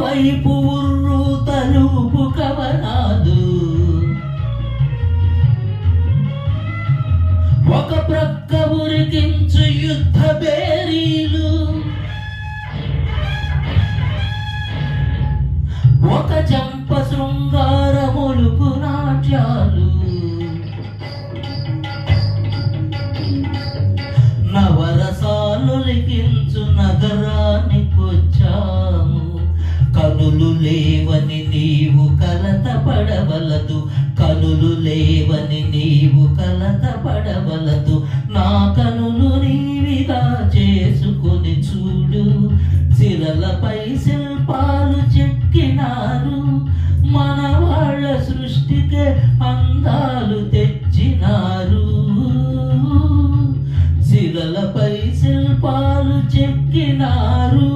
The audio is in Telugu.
ఒకవైపు ఉర్రు తలుపు కవనాలు, ఒక ప్రక్క ఉరికించు యుద్ధ బేరీలు, ఒక చంప శృంగార మొలుపు నాట్యాలు, నవరసాలు లిఖించు నగరానికొచ్చాము. కనులు లేవని నీవు కలత పడవలదు, కనులు లేవని నీవు కలత పడవలదు. నా కనులు నీవిగా చేసుకొని చూడు, శిలలపై శిల్పాలు చెక్కినారు, మన వాళ్ళ సృష్టికే అందాలు తెచ్చినారు. శిలలపై శిల్పాలు చెక్కినారు,